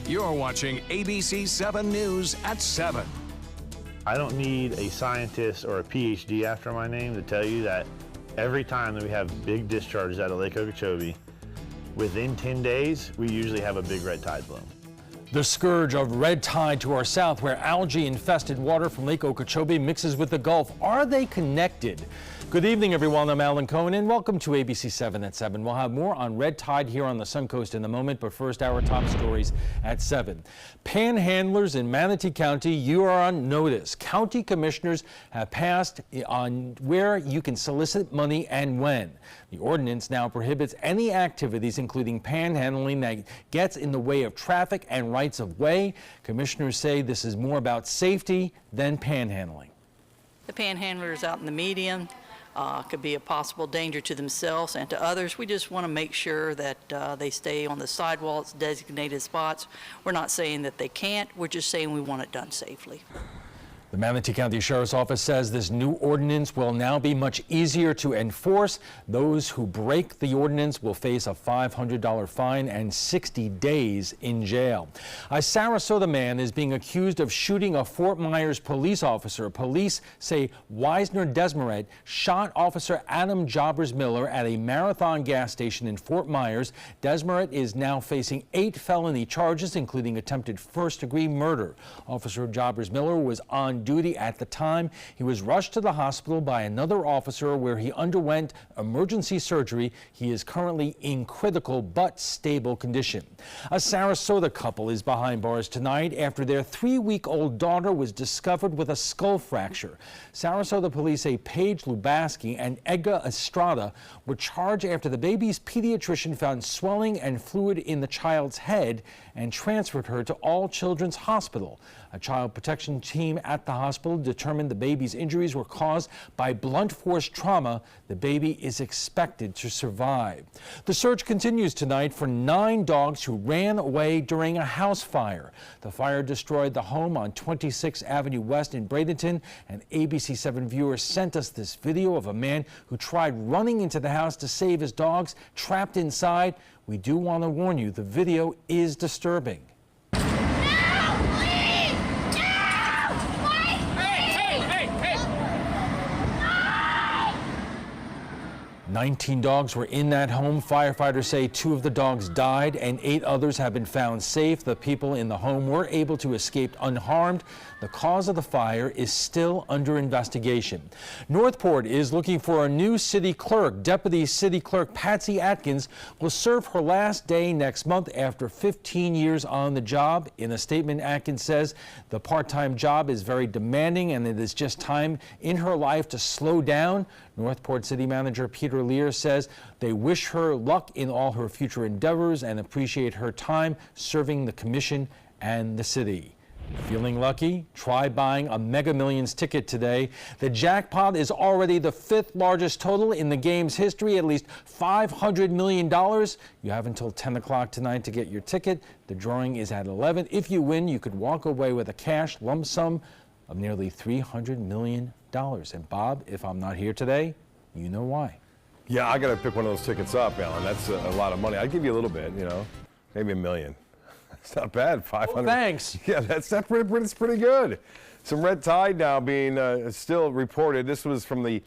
You're watching ABC7 News at 7. I don't need a scientist or a PhD after my name to tell you that every time that we have big discharges out of Lake Okeechobee, within 10 days, we usually have a big red tide bloom. The scourge of red tide to our south, where algae-infested water from Lake Okeechobee mixes with the Gulf. Are they connected? Good evening, everyone. I'm Alan Cohen, and welcome to ABC7 at 7. We'll have more on red tide here on the Suncoast in a moment, but first, our top stories at 7. Panhandlers in Manatee County, you are on notice. County commissioners have passed on where you can solicit money and when. The ordinance now prohibits any activities, including panhandling, that gets in the way of traffic and rights of way. Commissioners say this is more about safety than panhandling. The panhandlers out in the median could be a possible danger to themselves and to others. We just want to make sure that they stay on the sidewalks, designated spots. We're not saying that they can't, we're just saying we want it done safely. The Manatee County Sheriff's Office says this new ordinance will now be much easier to enforce. Those who break the ordinance will face a $500 fine and 60 days in jail. A Sarasota man is being accused of shooting a Fort Myers police officer. Police say Wisner Desmaret shot Officer Adam Jobbers Miller at a Marathon gas station in Fort Myers. Desmaret is now facing 8 felony charges, including attempted first-degree murder. Officer Jobbers Miller was on duty at the time. He was rushed to the hospital by another officer where he underwent emergency surgery. He is currently in critical but stable condition. A Sarasota couple is behind bars tonight after their 3-week-old daughter was discovered with a skull fracture. Sarasota police say Paige Lubaski and Edgar Estrada were charged after the baby's pediatrician found swelling and fluid in the child's head and transferred her to All Children's Hospital. A child protection team at the hospital determined the baby's injuries were caused by blunt force trauma. The baby is expected to survive. The search continues tonight for 9 dogs who ran away during a house fire. The fire destroyed the home on 26th Avenue West in Bradenton. An ABC7 viewer sent us this video of a man who tried running into the house to save his dogs trapped inside. We do want to warn you, the video is disturbing. 19 dogs were in that home. Firefighters say 2 of the dogs died and 8 others have been found safe. The people in the home were able to escape unharmed. The cause of the fire is still under investigation. Northport is looking for a new city clerk. Deputy City Clerk Patsy Atkins will serve her last day next month after 15 years on the job. In a statement, Atkins says the part-time job is very demanding and it is just time in her life to slow down. Northport City Manager Peter Lear says they wish her luck in all her future endeavors and appreciate her time serving the commission and the city. Feeling lucky? Try buying a Mega Millions ticket today. The jackpot is already the 5th largest total in the game's history, at least $500 million. You have until 10 o'clock tonight to get your ticket. The drawing is at 11. If you win, you could walk away with a cash lump sum of nearly $300 million. And Bob, if I'm not here today, you know why. Yeah, I got to pick one of those tickets up, Alan. That's a lot of money. I'd give you a little bit, you know, maybe $1 million. It's not bad, 500. Well, thanks. Yeah, that's pretty good. Some red tide now being still reported. This was from the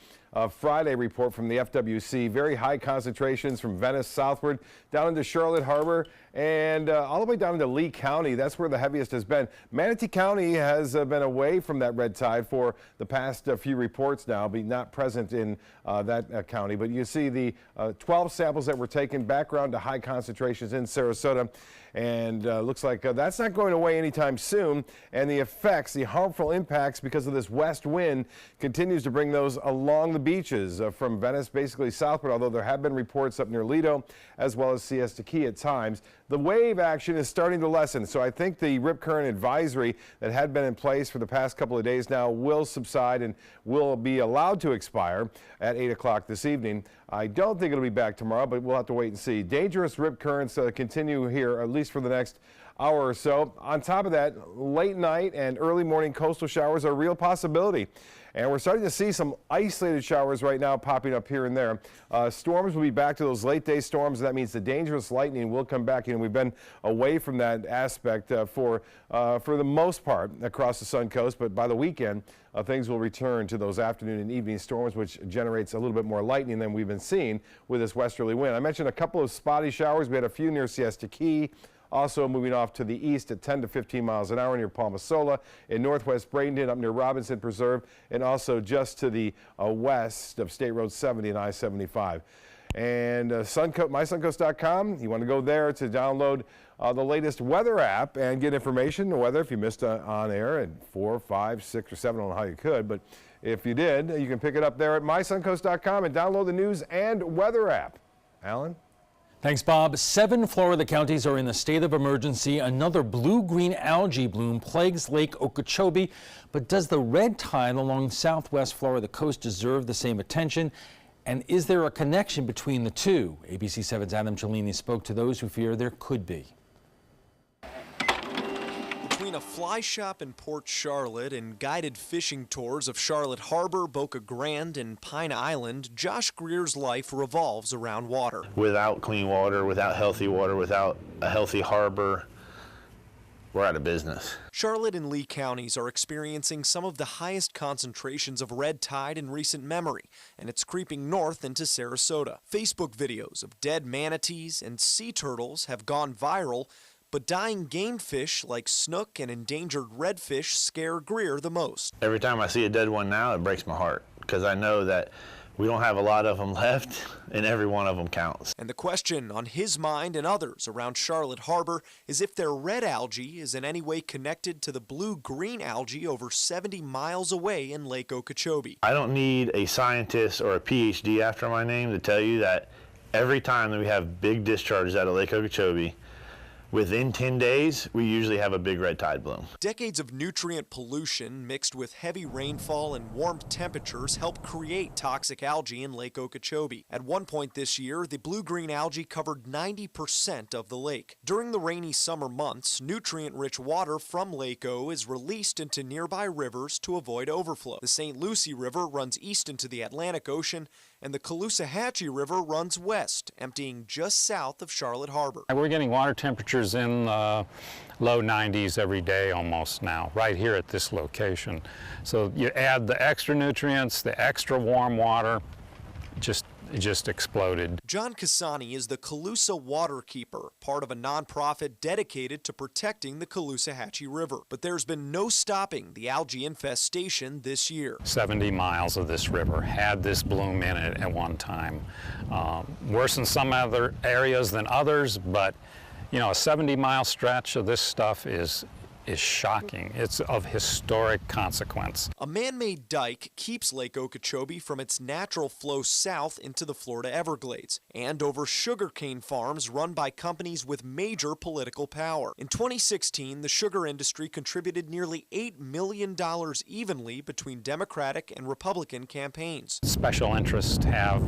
Friday report from the FWC. Very high concentrations from Venice southward down into Charlotte Harbor and all the way down into Lee County. That's where the heaviest has been. Manatee County has been away from that red tide for the past few reports now, but not present in that county. But you see the 12 samples that were taken, background to high concentrations in Sarasota. And looks like that's not going away anytime soon. And the effects, the harmful impacts because of this west wind continues to bring those along the beaches from Venice basically southward, although there have been reports up near Lido as well as Siesta Key at times. The wave action is starting to lessen, so I think the rip current advisory that had been in place for the past couple of days now will subside and will be allowed to expire at 8 o'clock this evening. I don't think it'll be back tomorrow, but we'll have to wait and see. Dangerous rip currents continue here, at least for the next hour or so. On top of that, late night and early morning coastal showers are a real possibility. And we're starting to see some isolated showers right now popping up here and there. Storms will be back to those late day storms. That means the dangerous lightning will come back. We've been away from that aspect for the most part across the Sun Coast. But by the weekend, things will return to those afternoon and evening storms, which generates a little bit more lightning than we've been seeing with this westerly wind. I mentioned a couple of spotty showers. We had a few near Siesta Key. Also moving off to the east at 10 to 15 miles an hour near Palmasola, in northwest Bradenton up near Robinson Preserve, and also just to the west of State Road 70 and I-75. And mysuncoast.com, you want to go there to download the latest weather app and get information on weather if you missed on air at 4, 5, 6, or 7. I don't know how you could, but if you did, you can pick it up there at mysuncoast.com and download the news and weather app. Alan? Thanks, Bob. 7 Florida counties are in a state of emergency. Another blue-green algae bloom plagues Lake Okeechobee. But does the red tide along southwest Florida coast deserve the same attention? And is there a connection between the two? ABC7's Adam Cellini spoke to those who fear there could be. Between a fly shop in Port Charlotte and guided fishing tours of Charlotte Harbor, Boca Grande, and Pine Island, Josh Greer's life revolves around water. Without clean water, without a healthy harbor, we're out of business. Charlotte and Lee counties are experiencing some of the highest concentrations of red tide in recent memory, and it's creeping north into Sarasota. Facebook videos of dead manatees and sea turtles have gone viral, but dying game fish like snook and endangered redfish scare Greer the most. Every time I see a dead one now, it breaks my heart, because I know that we don't have a lot of them left, and every one of them counts. And the question on his mind and others around Charlotte Harbor is if their red algae is in any way connected to the blue-green algae over 70 miles away in Lake Okeechobee. I don't need a scientist or a PhD after my name to tell you that every time that we have big discharges out of Lake Okeechobee, within 10 days, we usually have a big red tide bloom. Decades of nutrient pollution mixed with heavy rainfall and warm temperatures help create toxic algae in Lake Okeechobee. At one point this year, the blue-green algae covered 90% of the lake. During the rainy summer months, nutrient-rich water from Lake O is released into nearby rivers to avoid overflow. The St. Lucie River runs east into the Atlantic Ocean, and the Caloosahatchee River runs west, emptying just south of Charlotte Harbor. We're getting water temperatures in the low 90s every day almost now, right here at this location. So you add the extra nutrients, the extra warm water, it just exploded. John Casani is the Calusa Waterkeeper, part of a nonprofit dedicated to protecting the Caloosahatchee River. But there's been no stopping the algae infestation this year. 70 miles of this river had this bloom in it at one time. Worse in some other areas than others, but you know, a 70-mile stretch of this stuff is shocking. It's of historic consequence. A man-made dike keeps Lake Okeechobee from its natural flow south into the Florida Everglades and over sugarcane farms run by companies with major political power. In 2016, the sugar industry contributed nearly $8 million evenly between Democratic and Republican campaigns. Special interests have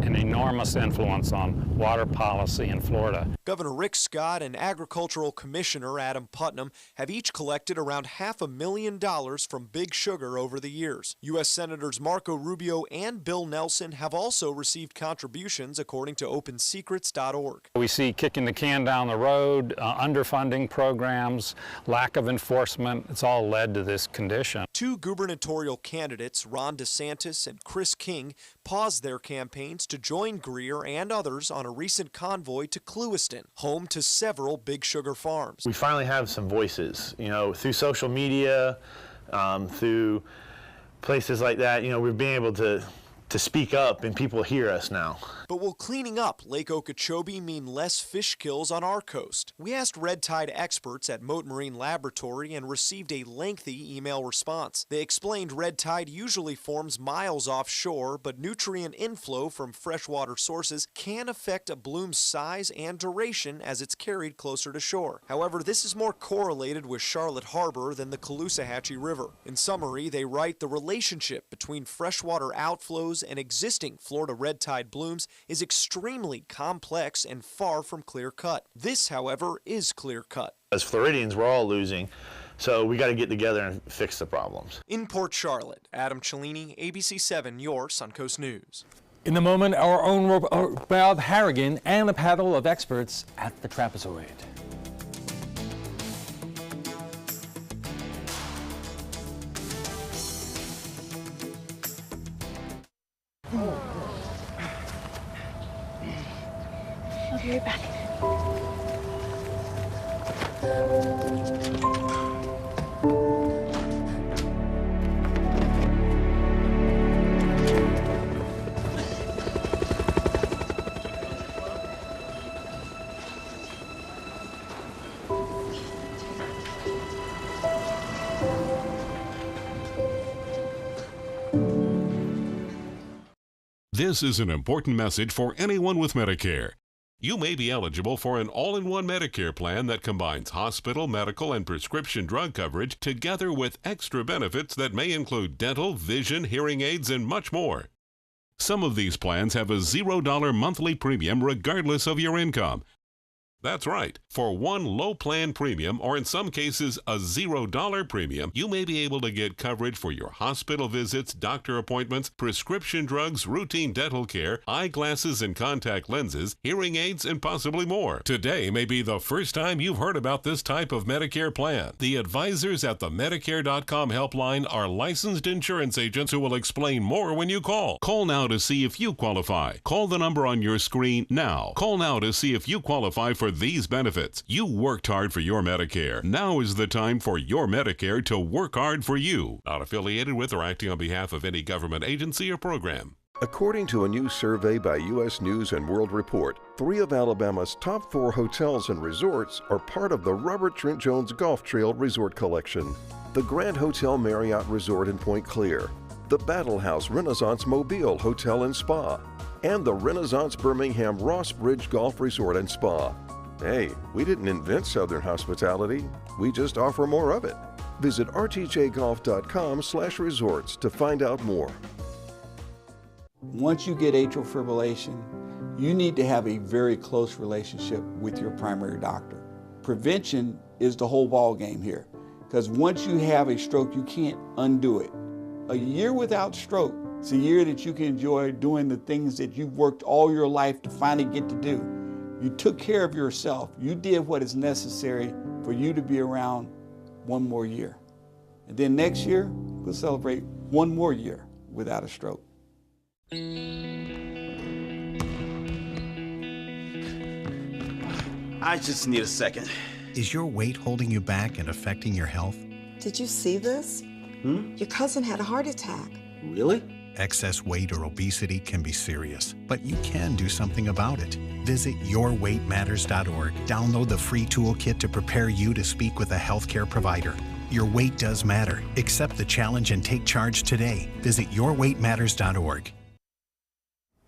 an enormous influence on water policy in Florida. Governor Rick Scott and Agricultural Commissioner Adam Putnam have each collected around $500,000 from Big Sugar over the years. U.S. Senators Marco Rubio and Bill Nelson have also received contributions, according to OpenSecrets.org. We see kicking the can down the road, underfunding programs, lack of enforcement. It's all led to this condition. Two gubernatorial candidates, Ron DeSantis and Chris King, paused their campaigns to join Greer and others on a recent convoy to Clewiston, home to several Big Sugar farms. We finally have some voices, you know, through social media, through places like that. You know, we're being able to speak up, and people hear us now. But will cleaning up Lake Okeechobee mean less fish kills on our coast? We asked red tide experts at Mote Marine Laboratory and received a lengthy email response. They explained red tide usually forms miles offshore, but nutrient inflow from freshwater sources can affect a bloom's size and duration as it's carried closer to shore. However, this is more correlated with Charlotte Harbor than the Caloosahatchee River. In summary, they write the relationship between freshwater outflows and existing Florida red tide blooms is extremely complex and far from clear-cut. This, however, is clear-cut. As Floridians, we're all losing, so we got to get together and fix the problems. In Port Charlotte, Adam Cellini, ABC7, your Suncoast News. In the moment, our own Bob Harrigan and a panel of experts at the trapezoid. I'll be right back. This is an important message for anyone with Medicare. You may be eligible for an all-in-one Medicare plan that combines hospital, medical, and prescription drug coverage together with extra benefits that may include dental, vision, hearing aids, and much more. Some of these plans have a $0 monthly premium regardless of your income. That's right. For one low plan premium, or in some cases a $0 premium, you may be able to get coverage for your hospital visits, doctor appointments, prescription drugs, routine dental care, eyeglasses and contact lenses, hearing aids, and possibly more. Today may be the first time you've heard about this type of Medicare plan. The advisors at the Medicare.com helpline are licensed insurance agents who will explain more when you call. Call now to see if you qualify. Call the number on your screen now. Call now to see if you qualify for these benefits. You worked hard for your Medicare. Now is the time for your Medicare to work hard for you. Not affiliated with or acting on behalf of any government agency or program. According to a new survey by U.S. News and World Report, 3 of Alabama's top 4 hotels and resorts are part of the Robert Trent Jones Golf Trail Resort Collection. The Grand Hotel Marriott Resort in Point Clear, the Battle House Renaissance Mobile Hotel and Spa, and the Renaissance Birmingham Ross Bridge Golf Resort and Spa. Hey, we didn't invent Southern hospitality. We just offer more of it. Visit rtjgolf.com/resorts to find out more. Once you get atrial fibrillation, you need to have a very close relationship with your primary doctor. Prevention is the whole ball game here, because once you have a stroke, you can't undo it. A year without stroke is a year that you can enjoy doing the things that you've worked all your life to finally get to do. You took care of yourself. You did what is necessary for you to be around one more year. And then next year, we'll celebrate one more year without a stroke. I just need a second. Is your weight holding you back and affecting your health? Did you see this? Your cousin had a heart attack. Really? Excess weight or obesity can be serious, but you can do something about it. Visit yourweightmatters.org. Download the free toolkit to prepare you to speak with a healthcare provider. Your weight does matter. Accept the challenge and take charge today. Visit yourweightmatters.org.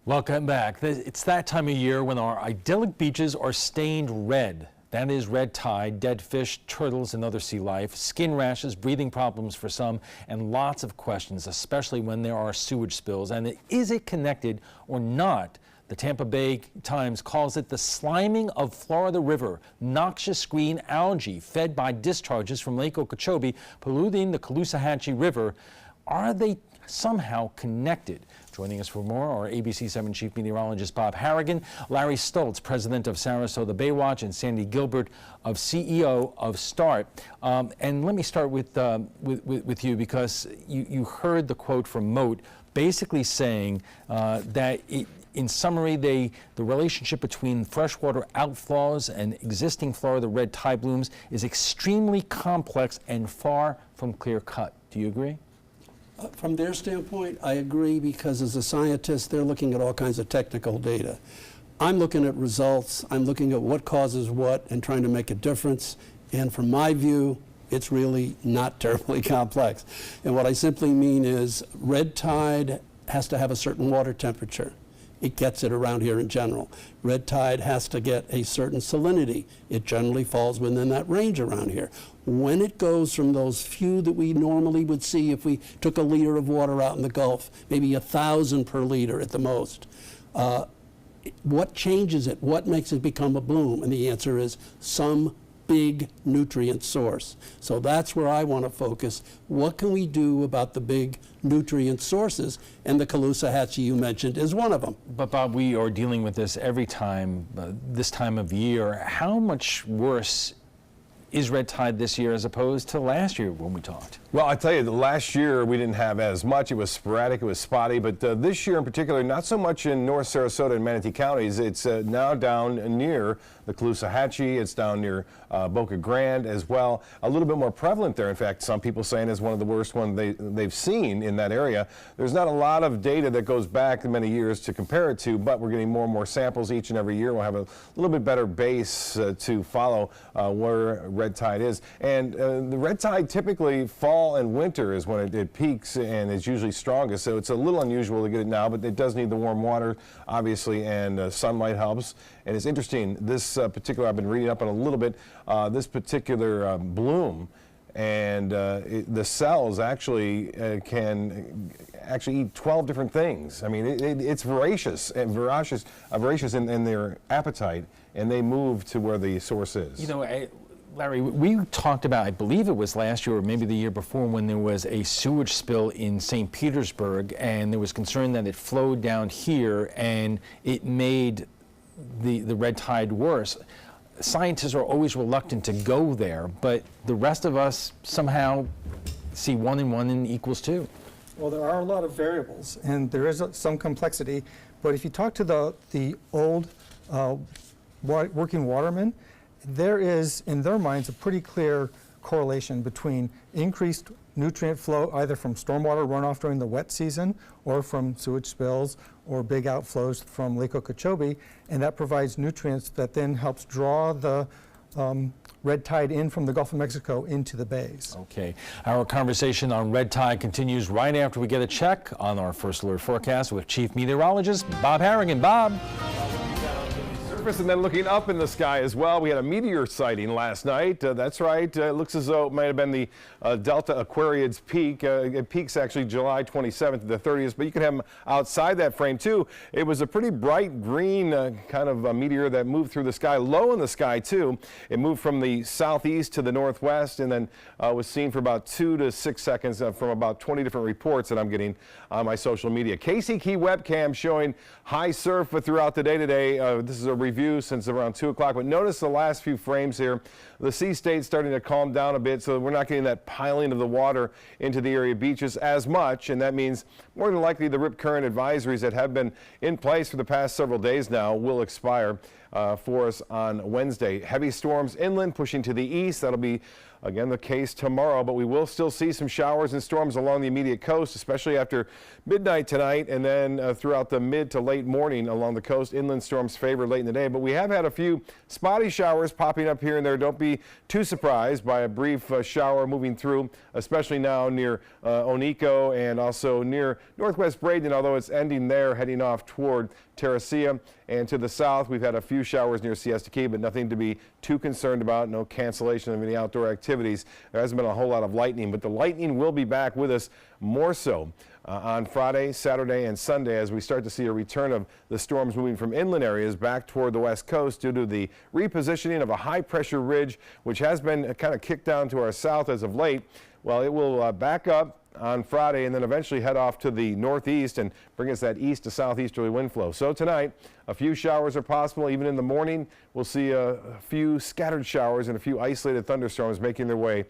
Welcome back. It's that time of year when our idyllic beaches are stained red. That is red tide, dead fish, turtles, and other sea life, skin rashes, breathing problems for some, and lots of questions, especially when there are sewage spills. And is it connected or not? The Tampa Bay Times calls it the sliming of Florida River, noxious green algae fed by discharges from Lake Okeechobee polluting the Caloosahatchee River. Are they somehow connected? Joining us for more are ABC7 Chief Meteorologist Bob Harrigan, Larry Stoltz, President of Sarasota Baywatch, and Sandy Gilbert, CEO of START. And let me start with you, because you heard the quote from Moat basically saying that in summary, the relationship between freshwater outflows and existing Florida red tide blooms is extremely complex and far from clear cut. Do you agree? From their standpoint, I agree, because as a scientist, they're looking at all kinds of technical data. I'm looking at results. I'm looking at what causes what and trying to make a difference. And from my view, it's really not terribly complex. And what I simply mean is red tide has to have a certain water temperature. It gets it around here in general. Red tide has to get a certain salinity. It generally falls within that range around here. When it goes from those few that we normally would see if we took a liter of water out in the Gulf, maybe 1,000 per liter at the most, what changes it? What makes it become a bloom? And the answer is some big nutrient source. So that's where I want to focus. What can we do about the big nutrient sources? And the Caloosahatchee you mentioned is one of them. But Bob, we are dealing with this every time, this time of year. How much worse is red tide this year as opposed to last year when we talked? Well, I tell you, the last year we didn't have as much. It was sporadic, it was spotty, but this year in particular, not so much in North Sarasota and Manatee counties. It's now down near the Caloosahatchee. It's down near Boca Grande as well. A little bit more prevalent there. In fact, some people saying it's one of the worst ones they've seen in that area. There's not a lot of data that goes back many years to compare it to, but we're getting more and more samples each and every year. We'll have a little bit better base to follow where red tide is. And the red tide typically fall and winter is when it peaks and is usually strongest. So it's a little unusual to get it now, but it does need the warm water, obviously, and sunlight helps. And it's interesting, this particular, I've been reading up on a little bit, this particular bloom, and the cells actually can eat 12 different things. I mean, it's voracious in their appetite, and they move to where the source is. You know, Larry, we talked about, I believe it was last year or maybe the year before, when there was a sewage spill in St. Petersburg, and there was concern that it flowed down here and it made the red tide worse. Scientists are always reluctant to go there, but the rest of us somehow see 1 and 1 equals 2. Well, there are a lot of variables, and there is some complexity, but if you talk to the old working watermen, there is, in their minds, a pretty clear correlation between increased nutrient flow either from stormwater runoff during the wet season or from sewage spills or big outflows from Lake Okeechobee, and that provides nutrients that then helps draw the red tide in from the Gulf of Mexico into the bays. Okay. Our conversation on red tide continues right after we get a check on our first alert forecast with Chief Meteorologist Bob Harrigan. Bob. And then looking up in the sky as well, we had a meteor sighting last night. That's right. It looks as though it might have been the Delta Aquariids peak. It peaks actually July 27th to the 30th, but you can have them outside that frame too. It was a pretty bright green kind of a meteor that moved through the sky, low in the sky too. It moved from the southeast to the northwest and then was seen for about 2 to 6 seconds from about 20 different reports that I'm getting on my social media. Casey Key webcam showing high surf throughout the day today. This is a review since around 2 o'clock, but notice the last few frames here. The sea state's starting to calm down a bit, so we're not getting that piling of the water into the area beaches as much, and that means more than likely the rip current advisories that have been in place for the past several days now will expire for us on Wednesday. Heavy storms inland pushing to the east. That'll be again the case tomorrow, but we will still see some showers and storms along the immediate coast, especially after midnight tonight and then throughout the mid to late morning along the coast. Inland storms favor late in the day, but we have had a few spotty showers popping up here and there. Don't be too surprised by a brief shower moving through, especially now near Oneiko and also near Northwest Braden, although it's ending there, heading off toward Terracea. And to the south, we've had a few showers near Siesta Key, but nothing to be too concerned about. No cancellation of any outdoor activities. There hasn't been a whole lot of lightning, but the lightning will be back with us more so on Friday, Saturday, and Sunday as we start to see a return of the storms moving from inland areas back toward the west coast due to the repositioning of a high-pressure ridge, which has been kind of kicked down to our south as of late. Well, it will back up on Friday and then eventually head off to the northeast and bring us that east to southeasterly wind flow. So tonight, a few showers are possible. Even in the morning, we'll see a few scattered showers and a few isolated thunderstorms making their way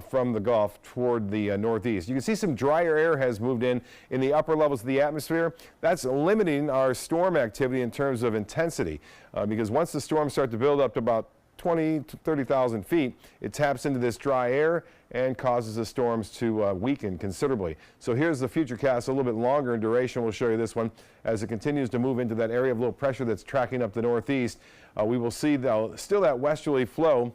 from the Gulf toward the northeast. You can see some drier air has moved in the upper levels of the atmosphere. That's limiting our storm activity in terms of intensity because once the storms start to build up to about 20 to 30,000 feet, it taps into this dry air and causes the storms to weaken considerably. So here's the futurecast, a little bit longer in duration. We'll show you this one as it continues to move into that area of low pressure that's tracking up the northeast. We will see still that westerly flow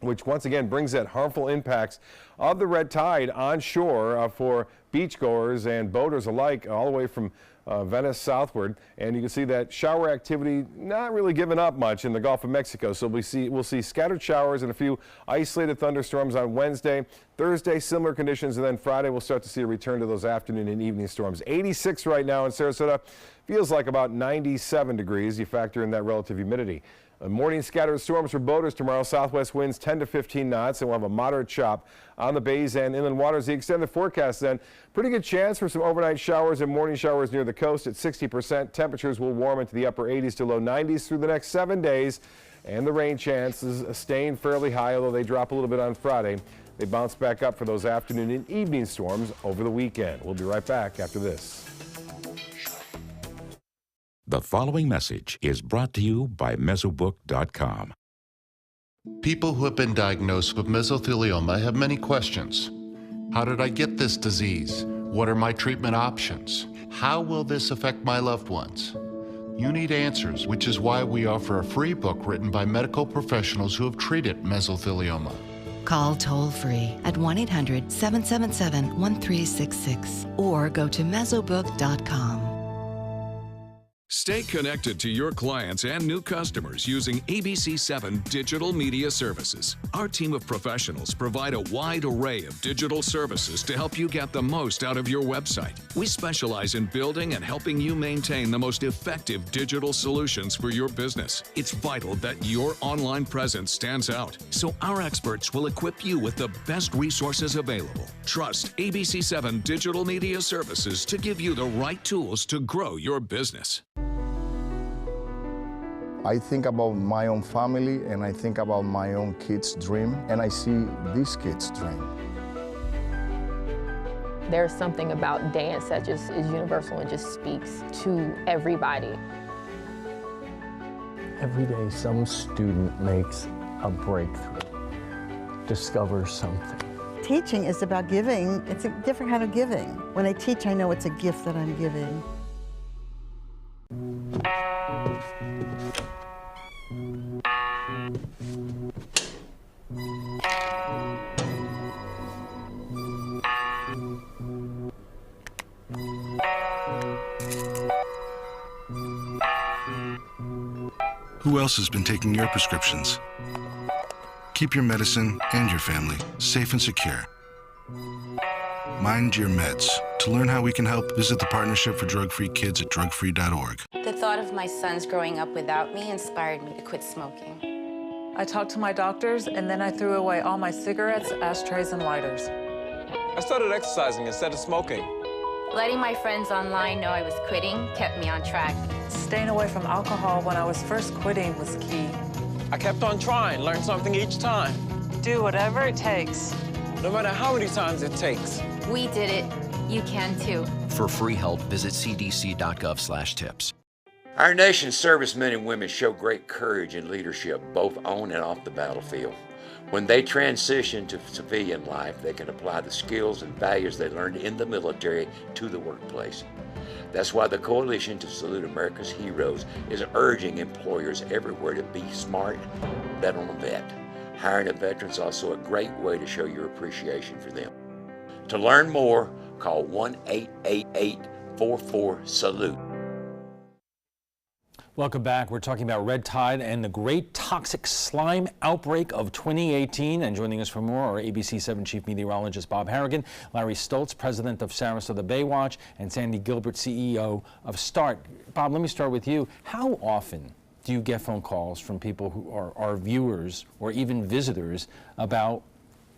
which once again brings that harmful impacts of the red tide onshore for beachgoers and boaters alike, all the way from Venice southward. And you can see that shower activity not really giving up much in the Gulf of Mexico. So we'll see scattered showers and a few isolated thunderstorms on Wednesday. Thursday, similar conditions, and then Friday we'll start to see a return to those afternoon and evening storms. 86 right now in Sarasota. Feels like about 97 degrees. You factor in that relative humidity. Morning scattered storms for boaters tomorrow. Southwest winds 10 to 15 knots, and we'll have a moderate chop on the bays and inland waters. The extended forecast then, pretty good chance for some overnight showers and morning showers near the coast at 60%. Temperatures will warm into the upper 80s to low 90s through the next 7 days, and the rain chances staying fairly high, although they drop a little bit on Friday. They bounce back up for those afternoon and evening storms over the weekend. We'll be right back after this. The following message is brought to you by Mesobook.com. People who have been diagnosed with mesothelioma have many questions. How did I get this disease? What are my treatment options? How will this affect my loved ones? You need answers, which is why we offer a free book written by medical professionals who have treated mesothelioma. Call toll-free at 1-800-777-1366 or go to Mesobook.com. Stay connected to your clients and new customers using ABC7 digital media services. Our team of professionals provide a wide array of digital services to help you get the most out of your website. We specialize in building and helping you maintain the most effective digital solutions for your business. It's vital that your online presence stands out, so our experts will equip you with the best resources available. Trust ABC7 digital media services to give you the right tools to grow your business. I think about my own family and I think about my own kids' dream, and I see these kids' dream. There's something about dance that just is universal and just speaks to everybody. Every day some student makes a breakthrough, discovers something. Teaching is about giving. It's a different kind of giving. When I teach, I know it's a gift that I'm giving. Who else has been taking your prescriptions? Keep your medicine and your family safe and secure. Mind your meds. To learn how we can help, visit the Partnership for Drug-Free Kids at drugfree.org. The thought of my sons growing up without me inspired me to quit smoking. I talked to my doctors, and then I threw away all my cigarettes, ashtrays, and lighters. I started exercising instead of smoking. Letting my friends online know I was quitting kept me on track. Staying away from alcohol when I was first quitting was key. I kept on trying, learned something each time. Do whatever it takes. No matter how many times it takes. We did it. You can too. For free help, visit cdc.gov/tips. Our nation's servicemen and women show great courage and leadership, both on and off the battlefield. When they transition to civilian life, they can apply the skills and values they learned in the military to the workplace. That's why the Coalition to Salute America's Heroes is urging employers everywhere to be smart, bet on a vet. Hiring a veteran is also a great way to show your appreciation for them. To learn more, call 1-888-44-SALUTE. Welcome back. We're talking about red tide and the great toxic slime outbreak of 2018. And joining us for more are ABC7 Chief Meteorologist Bob Harrigan, Larry Stoltz, President of Sarasota Baywatch, and Sandy Gilbert, CEO of START. Bob, let me start with you. How often do you get phone calls from people who are viewers or even visitors about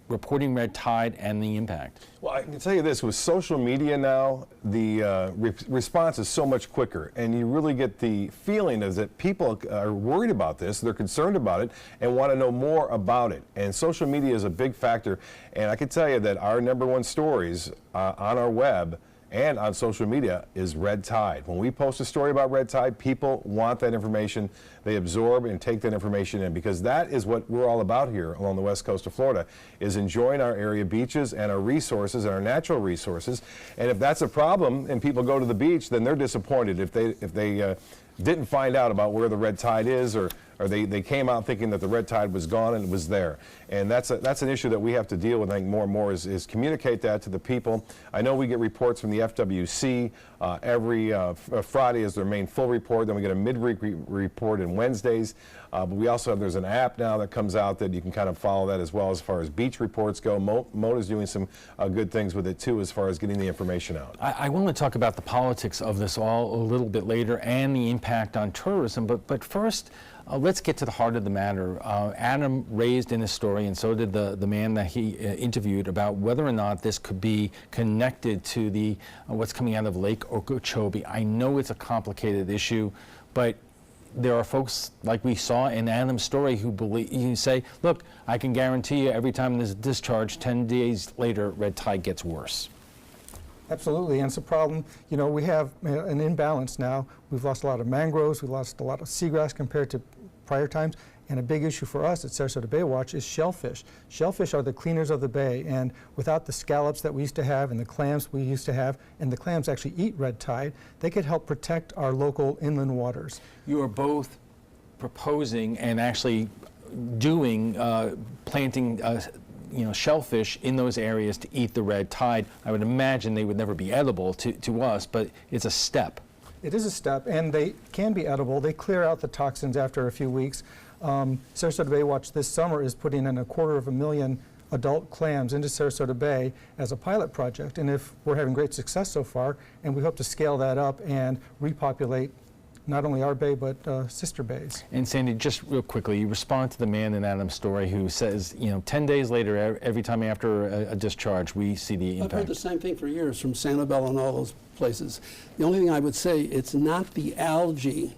reporting red tide and the impact? Well, I can tell you this, with social media now, the response is so much quicker, and you really get the feeling is that people are worried about this, they're concerned about it, and want to know more about it. And social media is a big factor, and I can tell you that our #1 stories on our web and on social media is red tide. When we post a story about red tide, people want that information. They absorb and take that information in, because that is what we're all about here along the west coast of Florida, is enjoying our area beaches and our resources and our natural resources. And if that's a problem and people go to the beach, then they're disappointed if they didn't find out about where the red tide is or or they came out thinking that the red tide was gone and it was there. And that's an issue that we have to deal with, I think, more and more is communicate that to the people. I know we get reports from the FWC every Friday is their main full report. Then we get a midweek report on Wednesdays. But we also have, there's an app now that comes out that you can kind of follow that as well as far as beach reports go. MOTA's doing some good things with it too as far as getting the information out. I want to talk about the politics of this all a little bit later and the impact on tourism, but first let's get to the heart of the matter. Adam raised in his story, and so did the man that he interviewed, about whether or not this could be connected to the what's coming out of Lake Okeechobee. I know it's a complicated issue, but there are folks like we saw in Adam's story who believe, you say, look, I can guarantee you every time there's a discharge, 10 days later, red tide gets worse. Absolutely, and it's a problem. You know, we have an imbalance now. We've lost a lot of mangroves, we've lost a lot of seagrass compared to prior times, and a big issue for us at Sarasota Bay Watch is shellfish. Shellfish are the cleaners of the bay, and without the scallops that we used to have and the clams we used to have, and the clams actually eat red tide, they could help protect our local inland waters. You are both proposing and actually doing, planting shellfish in those areas to eat the red tide. I would imagine they would never be edible to us, but it's a step. It is a step, and they can be edible. They clear out the toxins after a few weeks. Sarasota Bay Watch this summer is putting in 250,000 adult clams into Sarasota Bay as a pilot project, and if we're having great success so far, and we hope to scale that up and repopulate not only our bay, but sister bays. And Sandy, just real quickly, you respond to the man in Adam's story who says, 10 days later, every time after a discharge, we see the impact. I've heard the same thing for years from Sanibel and all those places. The only thing I would say, it's not the algae.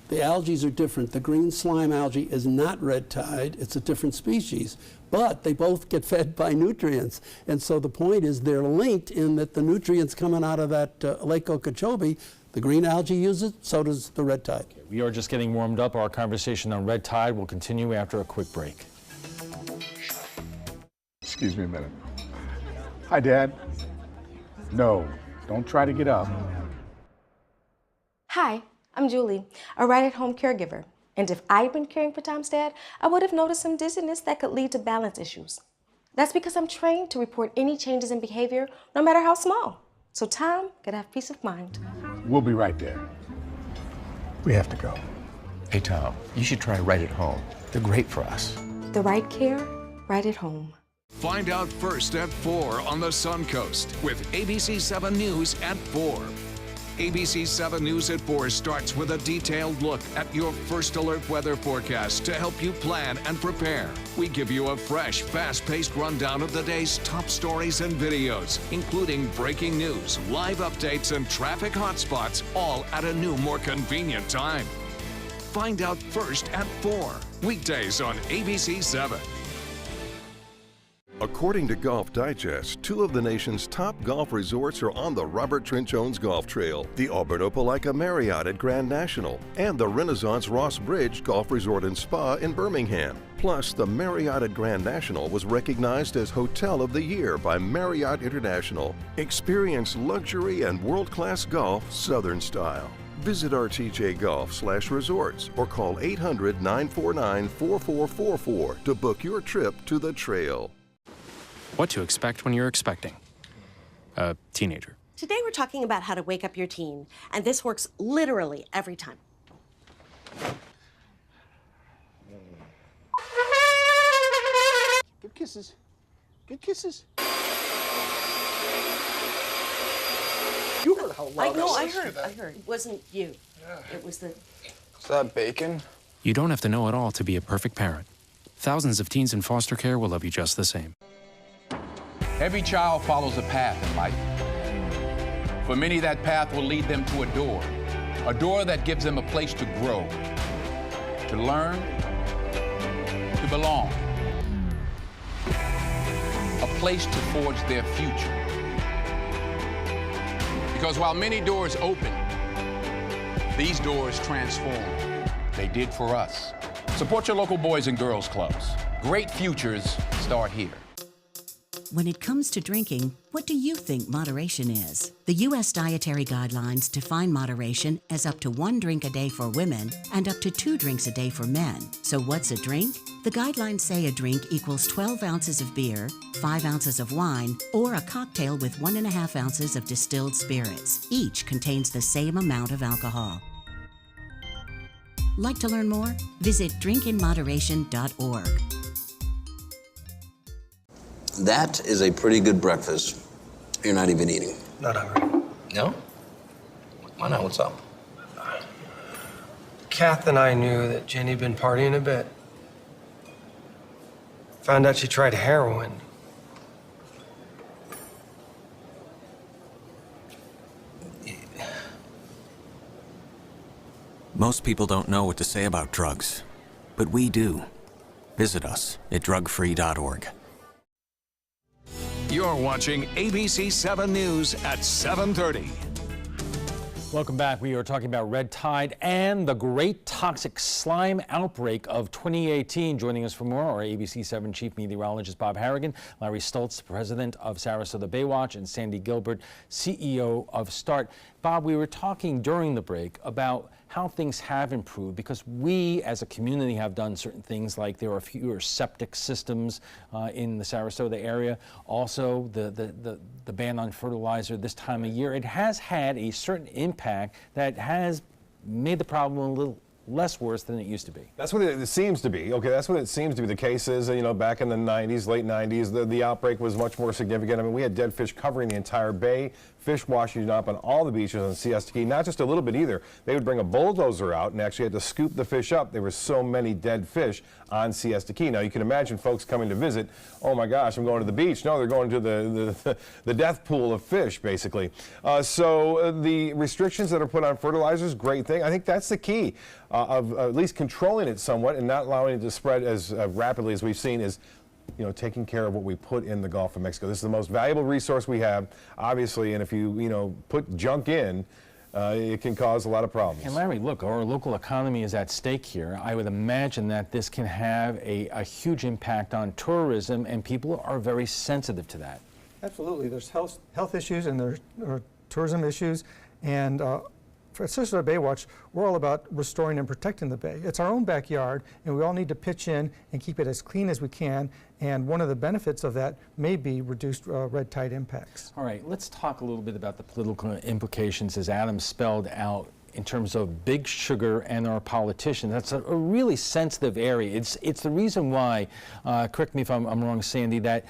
The algae are different. The green slime algae is not red tide. It's a different species. But they both get fed by nutrients. And so the point is they're linked in that the nutrients coming out of that Lake Okeechobee, the green algae use it, so does the red tide. Okay, we are just getting warmed up. Our conversation on red tide will continue after a quick break. Excuse me a minute. Hi, Dad. No, don't try to get up. Hi, I'm Julie, a right-at-home caregiver. And if I'd been caring for Tom's dad, I would have noticed some dizziness that could lead to balance issues. That's because I'm trained to report any changes in behavior, no matter how small. So Tom could have peace of mind. We'll be right there. We have to go. Hey, Tom, you should try Right at Home. They're great for us. The right care, right at home. Find out first at 4 on the Suncoast with ABC7 News at 4. ABC7 News at 4 starts with a detailed look at your first alert weather forecast to help you plan and prepare. We give you a fresh, fast-paced rundown of the day's top stories and videos, including breaking news, live updates, and traffic hotspots, all at a new, more convenient time. Find out first at 4, weekdays on ABC7. According to Golf Digest, 2 of the nation's top golf resorts are on the Robert Trent Jones Golf Trail, the Alberto Palaika Marriott at Grand National, and the Renaissance Ross Bridge Golf Resort and Spa in Birmingham. Plus, the Marriott at Grand National was recognized as Hotel of the Year by Marriott International. Experience luxury and world-class golf Southern style. Visit rtjgolf/resorts or call 800-949-4444 to book your trip to the trail. What to expect when you're expecting a teenager. Today we're talking about how to wake up your teen, and this works literally every time. Good kisses. Good kisses. You heard how loud I heard. It wasn't you. Yeah. It was the... Is that bacon? You don't have to know it all to be a perfect parent. Thousands of teens in foster care will love you just the same. Every child follows a path in life. For many, that path will lead them to a door that gives them a place to grow, to learn, to belong, a place to forge their future. Because while many doors open, these doors transform. They did for us. Support your local Boys and Girls Clubs. Great futures start here. When it comes to drinking, what do you think moderation is? The U.S. Dietary Guidelines define moderation as up to 1 drink a day for women and up to 2 drinks a day for men. So what's a drink? The guidelines say a drink equals 12 ounces of beer, 5 ounces of wine, or a cocktail with 1.5 ounces of distilled spirits. Each contains the same amount of alcohol. Like to learn more? Visit drinkinmoderation.org. That is a pretty good breakfast. You're not even eating. Not hungry. No? Why not? What's up? Kath and I knew that Jenny'd been partying a bit. Found out she tried heroin. Most people don't know what to say about drugs, but we do. Visit us at drugfree.org. You're watching ABC7 News at 7:30. Welcome back. We are talking about red tide and the great toxic slime outbreak of 2018. Joining us for more are ABC7 Chief Meteorologist Bob Harrigan, Larry Stoltz, President of Sarasota Baywatch, and Sandy Gilbert, CEO of START. Bob, we were talking during the break about how things have improved because we as a community have done certain things, like there are fewer septic systems in the Sarasota area. Also, the ban on fertilizer this time of year, it has had a certain impact that has made the problem a little less worse than it used to be. That's what it seems to be. Okay, that's what it seems to be. The case is, you know, back in the 90s, late 90s, the outbreak was much more significant. I mean, we had dead fish covering the entire bay, fish washing up on all the beaches on Siesta, not just a little bit either. They would bring a bulldozer out and actually had to scoop the fish up. There were so many dead fish on Siesta. Now, you can imagine folks coming to visit, oh my gosh, I'm going to the beach. No, they're going to the death pool of fish, basically. So the restrictions that are put on fertilizers, great thing. I think that's the key of at least controlling it somewhat and not allowing it to spread as rapidly as we've seen is, you know, taking care of what we put in the Gulf of Mexico. This is the most valuable resource we have, obviously, and if you put junk in, it can cause a lot of problems. And Larry, look, our local economy is at stake here. I would imagine that this can have a huge impact on tourism, and people are very sensitive to that. Absolutely. There's health issues and there are tourism issues, and for Sarasota Baywatch, we're all about restoring and protecting the bay. It's our own backyard, and we all need to pitch in and keep it as clean as we can, and one of the benefits of that may be reduced red tide impacts. All right, let's talk a little bit about the political implications as Adam spelled out in terms of Big Sugar and our politicians. That's a really sensitive area. It's the reason why, correct me if I'm wrong, Sandy, that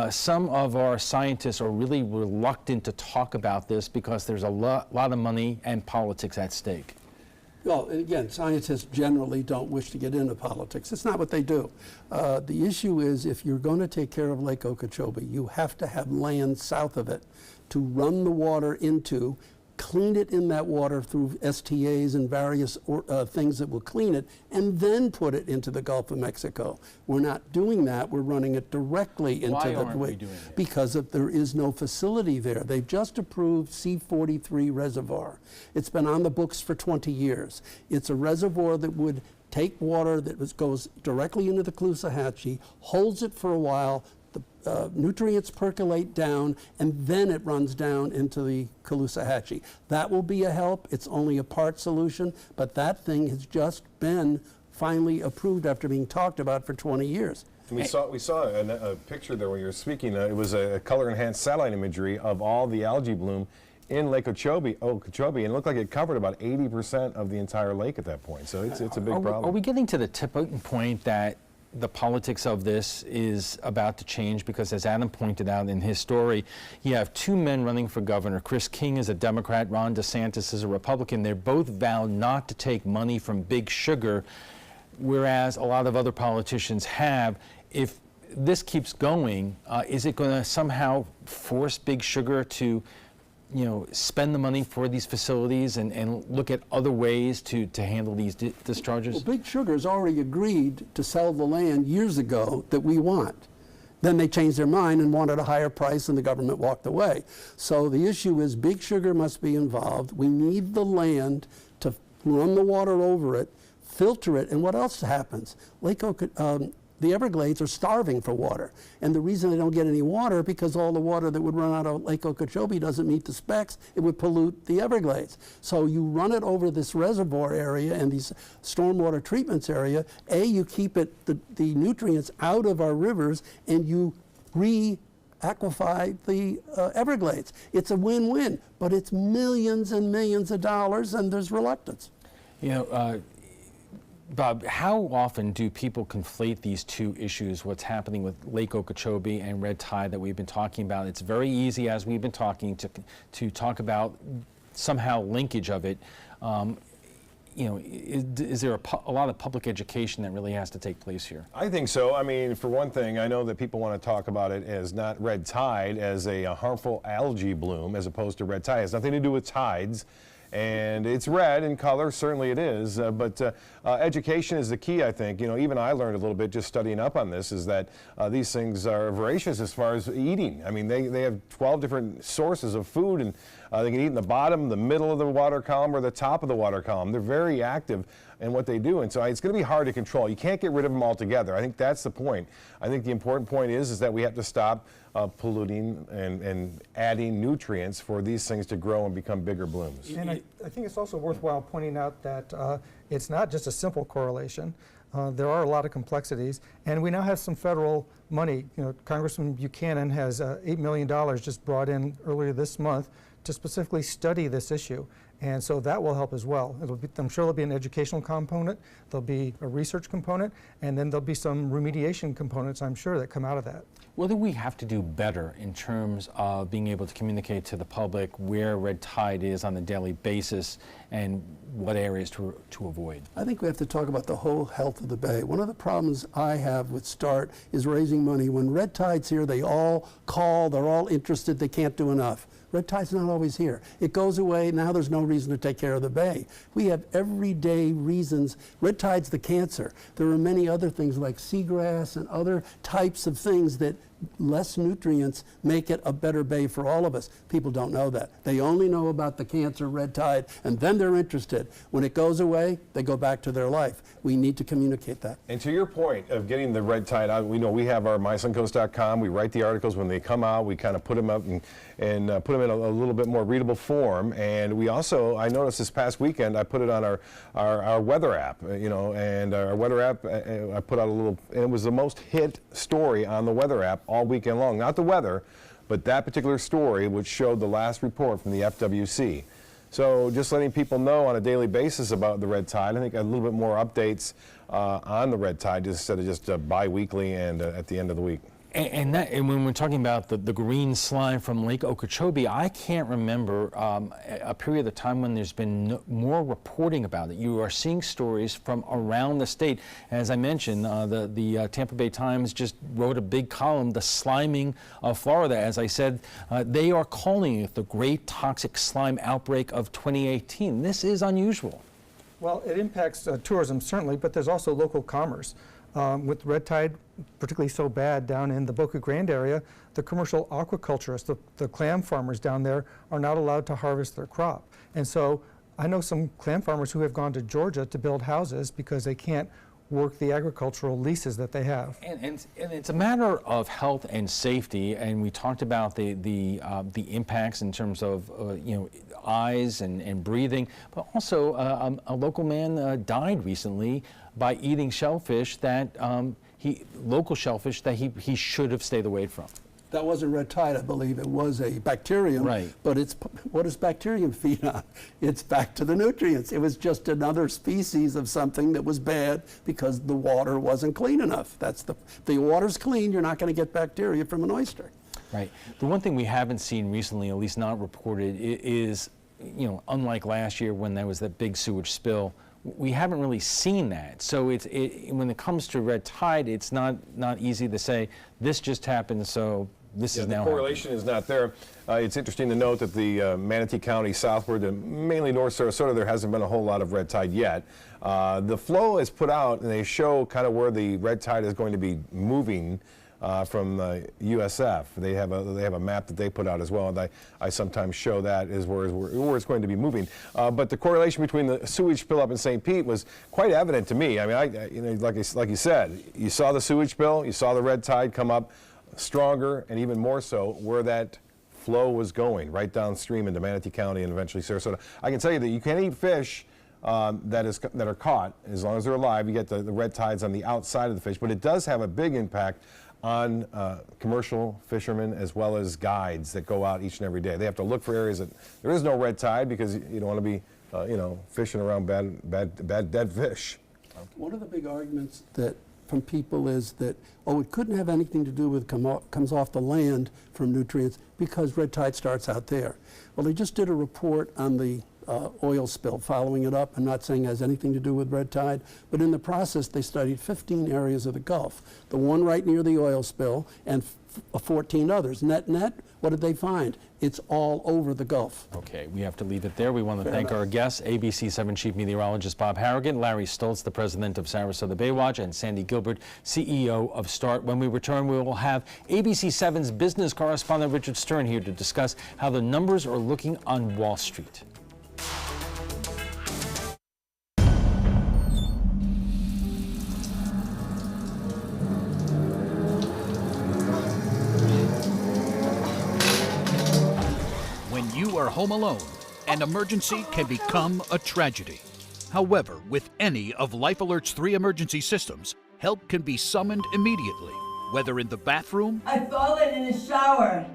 some of our scientists are really reluctant to talk about this because there's a lot of money and politics at stake. Well, again, scientists generally don't wish to get into politics. It's not what they do. The issue is if you're going to take care of Lake Okeechobee, you have to have land south of it to run the water into, clean it in that water through STAs and various things that will clean it, and then put it into the Gulf of Mexico. We're not doing that. We're running it directly into Why the aren't we doing it? Because there is no facility there. They've just approved C-43 reservoir. It's been on the books for 20 years. It's a reservoir that would take water that goes directly into the Caloosahatchee, holds it for a while, the nutrients percolate down, and then it runs down into the Caloosahatchee. That will be a help. It's only a part solution, but that thing has just been finally approved after being talked about for 20 years. And we saw a picture there when you were speaking. It was a color-enhanced satellite imagery of all the algae bloom in Lake Okeechobee, and it looked like it covered about 80% of the entire lake at that point. So it's a big problem. Are we getting to the tipping point that the politics of this is about to change? Because as Adam pointed out in his story, you have 2 men running for governor. Chris King is a Democrat, Ron DeSantis is a Republican. They're both vowed not to take money from Big Sugar, whereas a lot of other politicians have. If this keeps going, is it going to somehow force Big Sugar to spend the money for these facilities and look at other ways to handle these discharges? Well, Big Sugar has already agreed to sell the land years ago that we want. Then they changed their mind and wanted a higher price, and the government walked away. So the issue is Big Sugar must be involved. We need the land to run the water over it, filter it, and what else happens? The Everglades are starving for water. And the reason they don't get any water, because all the water that would run out of Lake Okeechobee doesn't meet the specs, it would pollute the Everglades. So you run it over this reservoir area and these stormwater treatments area. You keep the nutrients out of our rivers, and you re-aquify the Everglades. It's a win-win, but it's millions and millions of dollars, and there's reluctance. You know, Bob, how often do people conflate these two issues, what's happening with Lake Okeechobee and red tide that we've been talking about? It's very easy, as we've been talking, to talk about somehow linkage of it. You know, is there a lot of public education that really has to take place here? I think so. I mean, for one thing, I know that people want to talk about it as not red tide, as a harmful algae bloom, as opposed to red tide. It has nothing to do with tides. And it's red in color, certainly it is, but education is the key, I think. You know, even I learned a little bit just studying up on this, is that these things are voracious as far as eating. I mean, they have 12 different sources of food, and they can eat in the bottom, the middle of the water column, or the top of the water column. They're very active in what they do, and so it's going to be hard to control. You can't get rid of them altogether. I think that's the point. I think the important point is that we have to stop polluting and adding nutrients for these things to grow and become bigger blooms. And I think it's also worthwhile pointing out that it's not just a simple correlation. There are a lot of complexities, and we now have some federal money. You know, Congressman Buchanan has $8 million just brought in earlier this month to specifically study this issue. And so that will help as well. I'm sure there'll be an educational component, there'll be a research component, and then there'll be some remediation components, I'm sure, that come out of that. What do we have to do better in terms of being able to communicate to the public where red tide is on a daily basis and what areas to avoid? I think we have to talk about the whole health of the bay. One of the problems I have with START is raising money. When red tide's here, they all call, they're all interested, they can't do enough. Red tide's not always here. It goes away, now there's no reason to take care of the bay. We have everyday reasons. Red tide's the cancer. There are many other things like seagrass and other types of things that less nutrients make it a better bay for all of us. People don't know that. They only know about the cancer, red tide, and then they're interested. When it goes away, they go back to their life. We need to communicate that. And to your point of getting the red tide out, we know we have our mysuncoast.com. We write the articles when they come out. We kind of put them up and put them in a little bit more readable form. And we also, I noticed this past weekend, I put it on our weather app, you know, and our weather app, I put out a little, and it was the most hit story on the weather app all weekend long. Not the weather, but that particular story, which showed the last report from the FWC. So just letting people know on a daily basis about the red tide. I think a little bit more updates on the red tide instead of just bi-weekly and at the end of the week. And when we're talking about the green slime from Lake Okeechobee, I can't remember a period of time when there's been more reporting about it. You are seeing stories from around the state. As I mentioned, the Tampa Bay Times just wrote a big column, The Sliming of Florida. As I said, they are calling it the Great Toxic Slime Outbreak of 2018. This is unusual. Well, it impacts tourism, certainly, but there's also local commerce. With red tide particularly so bad down in the Boca Grande area, the commercial aquaculturists, the clam farmers down there, are not allowed to harvest their crop. And so I know some clam farmers who have gone to Georgia to build houses because they can't work the agricultural leases that they have. And it's a matter of health and safety, and we talked about the impacts in terms of you know, eyes and breathing, but also a local man died recently by eating shellfish that local shellfish that he should have stayed away from. That wasn't red tide, I believe. It was a bacterium. Right. But what does bacterium feed on? It's back to the nutrients. It was just another species of something that was bad because the water wasn't clean enough. That's the water's clean, you're not going to get bacteria from an oyster. Right. The one thing we haven't seen recently, at least not reported, is, you know, unlike last year when there was that big sewage spill, we haven't really seen that. So when it comes to red tide, it's not easy to say this just happened, so this is now the correlation is not there. It's interesting to note that the Manatee County southward, mainly North Sarasota, there hasn't been a whole lot of red tide yet. The flow is put out, and they show kind of where the red tide is going to be moving from USF. They have a map that they put out as well, and I sometimes show that is where it's going to be moving. But the correlation between the sewage spill up in St. Pete was quite evident to me. I mean, like you said, you saw the sewage spill, you saw the red tide come up stronger, and even more so where that flow was going, right downstream into Manatee County and eventually Sarasota. I can tell you that you can eat fish that are caught as long as they're alive. You get the red tides on the outside of the fish, but it does have a big impact on commercial fishermen as well as guides that go out each and every day. They have to look for areas that there is no red tide because you don't want to be, fishing around bad dead fish. One of the big arguments from people is that, it couldn't have anything to do with comes off the land from nutrients because red tide starts out there. Well, they just did a report on the oil spill, following it up and not saying it has anything to do with red tide, but in the process they studied 15 areas of the Gulf, the one right near the oil spill and 14 others. Net, what did they find? It's all over the Gulf. Okay, we have to leave it there. We want to thank our guests, ABC7 Chief Meteorologist Bob Harrigan, Larry Stoltz, the President of Sarasota Baywatch, and Sandy Gilbert, CEO of START. When we return, we will have ABC7's business correspondent Richard Stern here to discuss how the numbers are looking on Wall Street. Home alone, an emergency can become a tragedy. However, with any of Life Alert's 3 emergency systems, help can be summoned immediately, whether in the bathroom, I've fallen in the shower,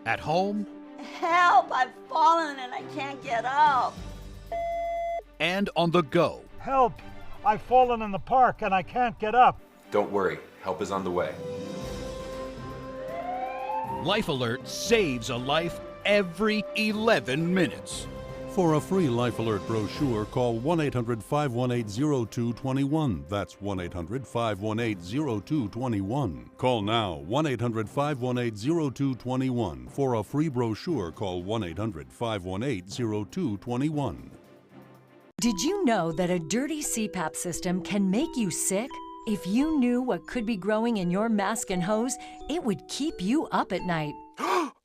at home, help, I've fallen and I can't get up, and on the go. Help, I've fallen in the park and I can't get up. Don't worry, help is on the way. Life Alert saves a life every 11 minutes. For a free Life Alert brochure, call 1-800-518-0221. That's 1-800-518-0221. Call now, 1-800-518-0221. For a free brochure, call 1-800-518-0221. Did you know that a dirty CPAP system can make you sick? If you knew what could be growing in your mask and hose, it would keep you up at night.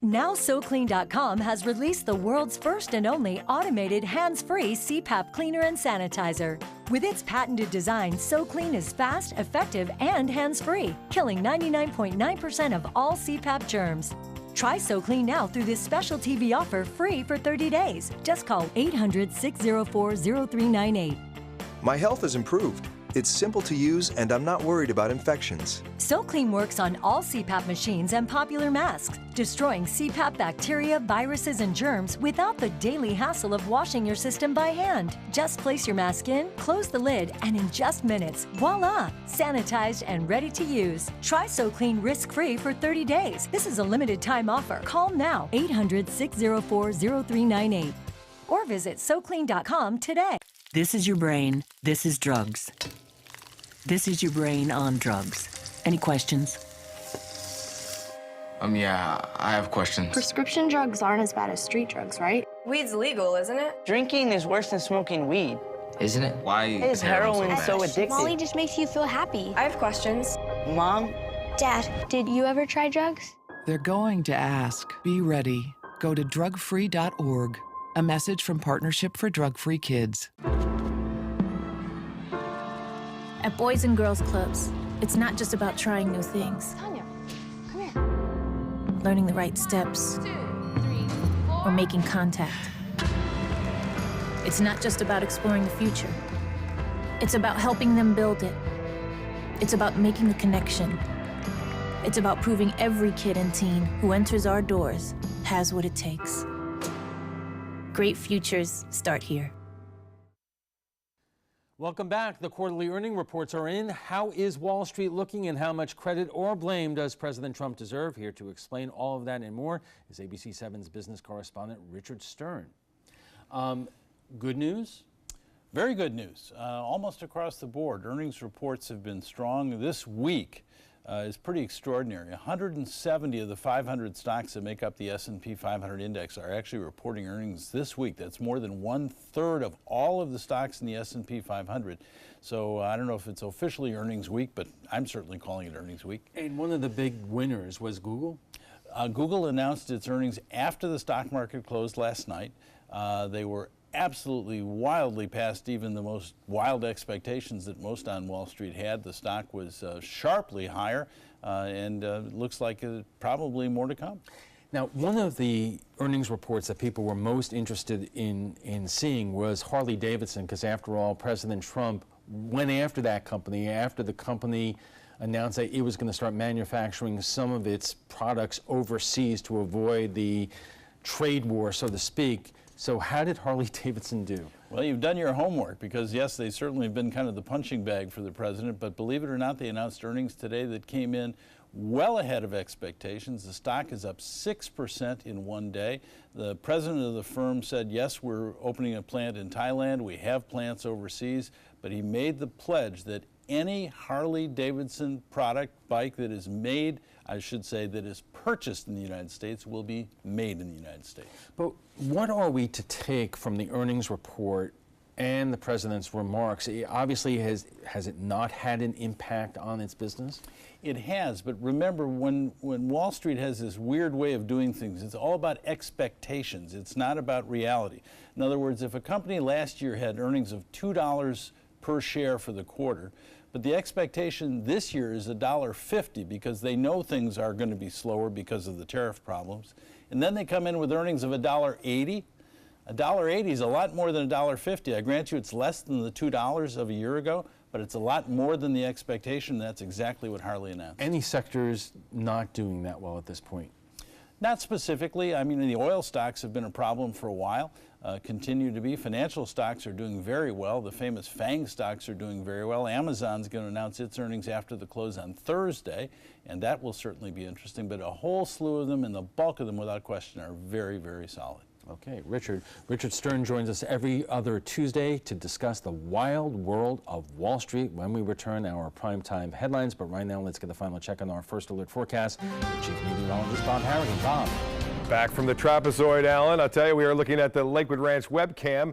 Now SoClean.com has released the world's first and only automated hands-free CPAP cleaner and sanitizer. With its patented design, SoClean is fast, effective, and hands-free, killing 99.9% of all CPAP germs. Try SoClean now through this special TV offer free for 30 days. Just call 800-604-0398. My health has improved. It's simple to use, and I'm not worried about infections. SoClean works on all CPAP machines and popular masks, destroying CPAP bacteria, viruses, and germs without the daily hassle of washing your system by hand. Just place your mask in, close the lid, and in just minutes, voila! Sanitized and ready to use. Try SoClean risk-free for 30 days. This is a limited time offer. Call now, 800-604-0398. Or visit SoClean.com today. This is your brain. This is drugs. This is your brain on drugs. Any questions? Yeah, I have questions. Prescription drugs aren't as bad as street drugs, right? Weed's legal, isn't it? Drinking is worse than smoking weed. Isn't it? Why is heroin so addictive? Molly just makes you feel happy. I have questions. Mom? Dad, did you ever try drugs? They're going to ask. Be ready. Go to drugfree.org. A message from Partnership for Drug-Free Kids. At Boys and Girls Clubs, it's not just about trying new things. Tanya, come here. Learning the right steps. 2, 3, 4. Or making contact. It's not just about exploring the future. It's about helping them build it. It's about making the connection. It's about proving every kid and teen who enters our doors has what it takes. Great futures start here. Welcome back. The quarterly earning reports are in. How is Wall Street looking and how much credit or blame does President Trump deserve? Here to explain all of that and more is ABC7's business correspondent Richard Stern. Good news? Very good news. Almost across the board. Earnings reports have been strong this week. is pretty extraordinary. 170 of the 500 stocks that make up the S&P 500 index are actually reporting earnings this week. That's more than 1/3 of all of the stocks in the S&P 500. So I don't know if it's officially earnings week, but I'm certainly calling it earnings week. And one of the big winners was Google? Google announced its earnings after the stock market closed last night. They were absolutely wildly past even the most wild expectations that most on Wall Street had. The stock was sharply higher, and looks like probably more to come. Now, one of the earnings reports that people were most interested in seeing was Harley-Davidson, because after all, President Trump went after that company, after the company announced that it was going to start manufacturing some of its products overseas to avoid the trade war, so to speak. So how did Harley-Davidson do? Well, you've done your homework, because yes, they certainly have been kind of the punching bag for the president, but believe it or not, they announced earnings today that came in well ahead of expectations. The stock is up 6% in one day. The president of the firm said, yes, we're opening a plant in Thailand, we have plants overseas, but he made the pledge that any Harley-Davidson product, bike that is made, I should say, that is purchased in the United States will be made in the United States. But what are we to take from the earnings report and the president's remarks? Obviously, has it not had an impact on its business? It has, but remember, when Wall Street has this weird way of doing things, it's all about expectations. It's not about reality. In other words, if a company last year had earnings of $2 per share for the quarter, but the expectation this year is $1.50 because they know things are going to be slower because of the tariff problems. And then they come in with earnings of $1.80. $1.80 is a lot more than $1.50. I grant you it's less than the $2 of a year ago, but it's a lot more than the expectation. That's exactly what Harley announced. Any sectors not doing that well at this point? Not specifically. I mean, the oil stocks have been a problem for a while, continue to be. Financial stocks are doing very well. The famous FANG stocks are doing very well. Amazon's going to announce its earnings after the close on Thursday, and that will certainly be interesting. But a whole slew of them, and the bulk of them, without question, are very, very solid. Okay, Richard Stern joins us every other Tuesday to discuss the wild world of Wall Street when we return our primetime headlines. But right now, let's get the final check on our first alert forecast with Chief Meteorologist Bob Harrigan. Bob. Back from the trapezoid, Alan. I'll tell you, we are looking at the Lakewood Ranch webcam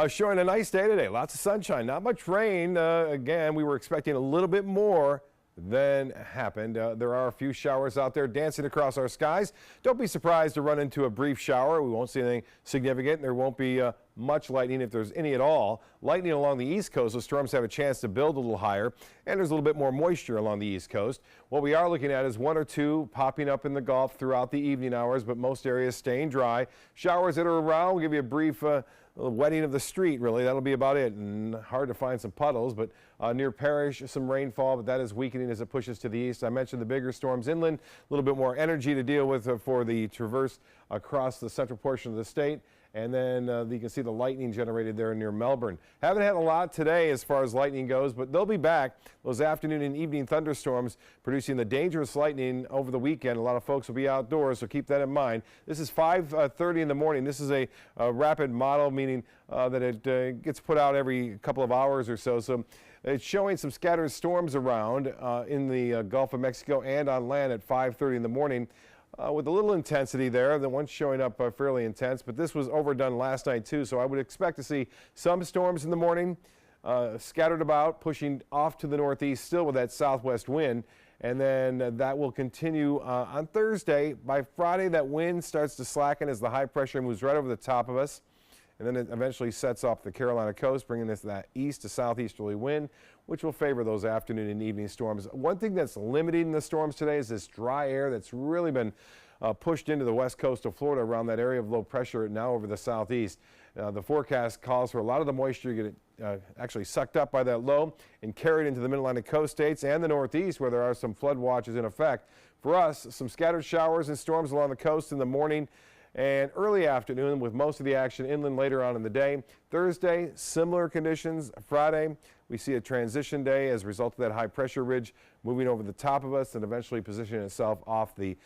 showing a nice day today. Lots of sunshine, not much rain. Again, we were expecting a little bit more than happened. There are a few showers out there dancing across our skies. Don't be surprised to run into a brief shower. We won't see anything significant. There won't be much lightning, if there's any at all. Lightning along the East Coast, the storms have a chance to build a little higher, and there's a little bit more moisture along the East Coast. What we are looking at is one or two popping up in the Gulf throughout the evening hours, but most areas staying dry. Showers that are around will give you a brief wetting of the street, really. That'll be about it. And hard to find some puddles, but near Parrish, some rainfall, but that is weakening as it pushes to the east. I mentioned the bigger storms inland, a little bit more energy to deal with for the traverse across the central portion of the state. And then you can see the lightning generated there near Melbourne. Haven't had a lot today as far as lightning goes, but they'll be back. Those afternoon and evening thunderstorms producing the dangerous lightning over the weekend. A lot of folks will be outdoors, so keep that in mind. This is 5:30 in the morning. This is a rapid model, meaning that it gets put out every couple of hours or so. So it's showing some scattered storms around in the Gulf of Mexico and on land at 5:30 in the morning. With a little intensity there. The one's showing up fairly intense, but this was overdone last night too, so I would expect to see some storms in the morning, scattered about, pushing off to the northeast still with that southwest wind, and then that will continue on Thursday. By Friday, that wind starts to slacken as the high pressure moves right over the top of us, and then it eventually sets off the Carolina coast, bringing us that east to southeasterly wind, which will favor those afternoon and evening storms. One thing that's limiting the storms today is this dry air that's really been pushed into the west coast of Florida around that area of low pressure now over the southeast. The forecast calls for a lot of the moisture to get actually sucked up by that low and carried into the mid-Atlantic coast states and the northeast, where there are some flood watches in effect. For us, some scattered showers and storms along the coast in the morning and early afternoon, with most of the action inland later on in the day. Thursday, similar conditions. Friday, we see a transition day as a result of that high pressure ridge moving over the top of us and eventually positioning itself off the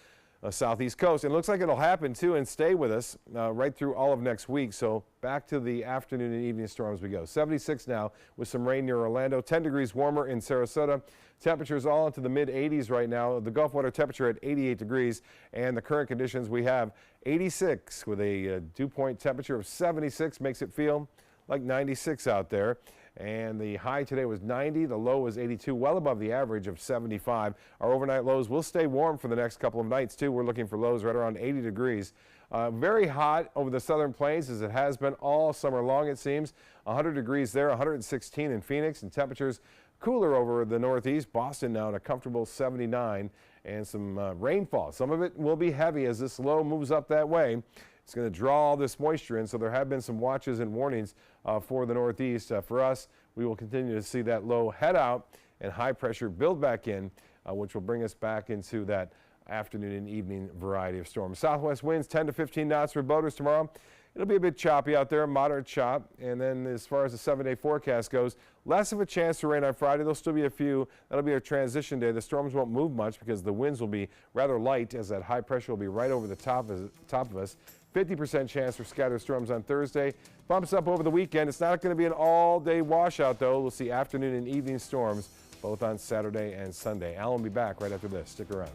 southeast coast. And it looks like it'll happen too and stay with us right through all of next week. So back to the afternoon and evening storms we go. 76 now with some rain near Orlando, 10 degrees warmer in Sarasota. Temperatures all into the mid 80s right now. The Gulf water temperature at 88 degrees, and the current conditions we have 86 with a dew point temperature of 76, makes it feel like 96 out there. And the high today was 90, the low was 82, well above the average of 75. Our overnight lows will stay warm for the next couple of nights too. We're looking for lows right around 80 degrees. Very hot over the southern plains, as it has been all summer long, it seems. 100 degrees there, 116 in Phoenix, and temperatures cooler over the northeast. Boston now at a comfortable 79, and some rainfall. Some of it will be heavy as this low moves up that way. It's going to draw all this moisture in, so there have been some watches and warnings for the northeast. For us, we will continue to see that low head out and high pressure build back in, which will bring us back into that afternoon and evening variety of storms. Southwest winds 10 to 15 knots for boaters tomorrow. It'll be a bit choppy out there, moderate chop. And then as far as the 7-day forecast goes, less of a chance to rain on Friday. There'll still be a few. That'll be a transition day. The storms won't move much because the winds will be rather light, as that high pressure will be right over the top of us. 50% chance for scattered storms on Thursday. Bumps up over the weekend. It's not going to be an all-day washout, though. We'll see afternoon and evening storms both on Saturday and Sunday. Alan will be back right after this. Stick around.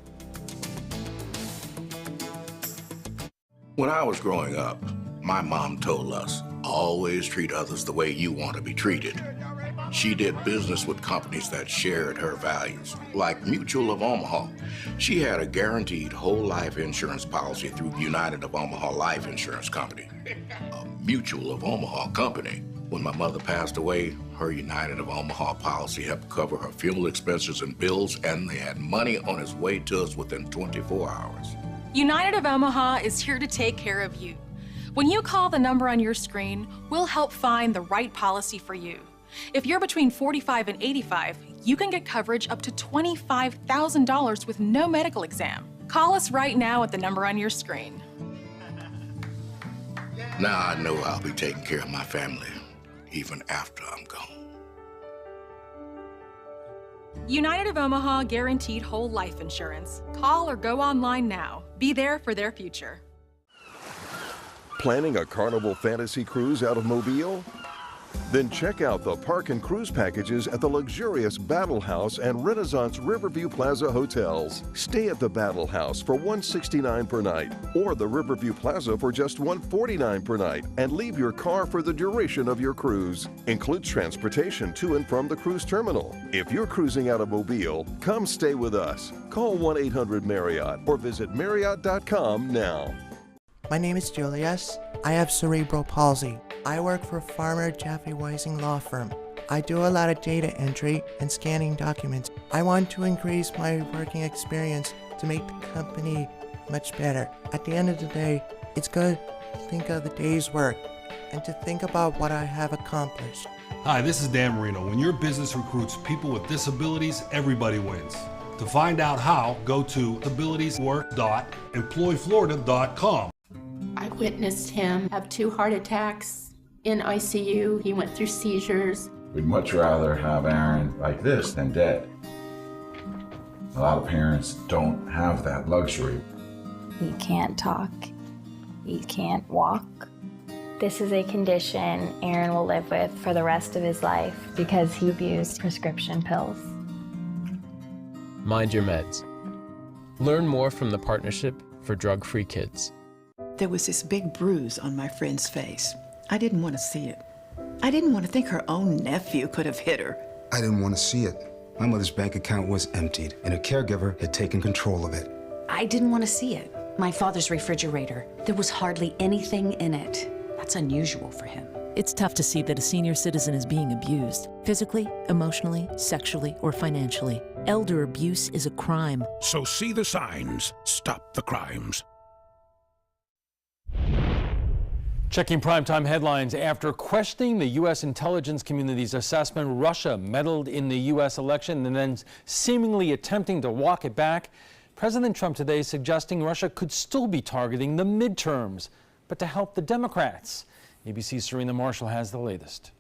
When I was growing up, my mom told us, always treat others the way you want to be treated. She did business with companies that shared her values, like Mutual of Omaha. She had a guaranteed whole life insurance policy through United of Omaha Life Insurance Company, a Mutual of Omaha company. When my mother passed away, her United of Omaha policy helped cover her funeral expenses and bills, and they had money on its way to us within 24 hours. United of Omaha is here to take care of you. When you call the number on your screen, we'll help find the right policy for you. If you're between 45 and 85, you can get coverage up to $25,000 with no medical exam. Call us right now at the number on your screen. Now I know I'll be taking care of my family, even after I'm gone. United of Omaha guaranteed whole life insurance. Call or go online now. Be there for their future. Planning a Carnival Fantasy Cruise out of Mobile? Then check out the park and cruise packages at the luxurious Battle House and Renaissance Riverview Plaza hotels. Stay at the Battle House for $169 per night, or the Riverview Plaza for just $149 per night, and leave your car for the duration of your cruise. Includes transportation to and from the cruise terminal. If you're cruising out of Mobile, come stay with us. Call 1-800-MARRIOTT or visit Marriott.com now. My name is Julius. I have cerebral palsy. I work for Farmer Jeffrey Weising Law Firm. I do a lot of data entry and scanning documents. I want to increase my working experience to make the company much better. At the end of the day, it's good to think of the day's work and to think about what I have accomplished. Hi, this is Dan Marino. When your business recruits people with disabilities, everybody wins. To find out how, go to abilitieswork.employflorida.com. I witnessed him have 2 heart attacks in ICU. He went through seizures. We'd much rather have Aaron like this than dead. A lot of parents don't have that luxury. He can't talk. He can't walk. This is a condition Aaron will live with for the rest of his life because he abused prescription pills. Mind your meds. Learn more from the Partnership for Drug-Free Kids. There was this big bruise on my friend's face. I didn't want to see it. I didn't want to think her own nephew could have hit her. I didn't want to see it. My mother's bank account was emptied, and a caregiver had taken control of it. I didn't want to see it. My father's refrigerator. There was hardly anything in it. That's unusual for him. It's tough to see that a senior citizen is being abused, physically, emotionally, sexually, or financially. Elder abuse is a crime. So see the signs. Stop the crimes. Checking primetime headlines. After questioning the U.S. intelligence community's assessment Russia meddled in the U.S. election and then seemingly attempting to walk it back, President Trump today is suggesting Russia could still be targeting the midterms, but to help the Democrats. ABC's Serena Marshall has the latest.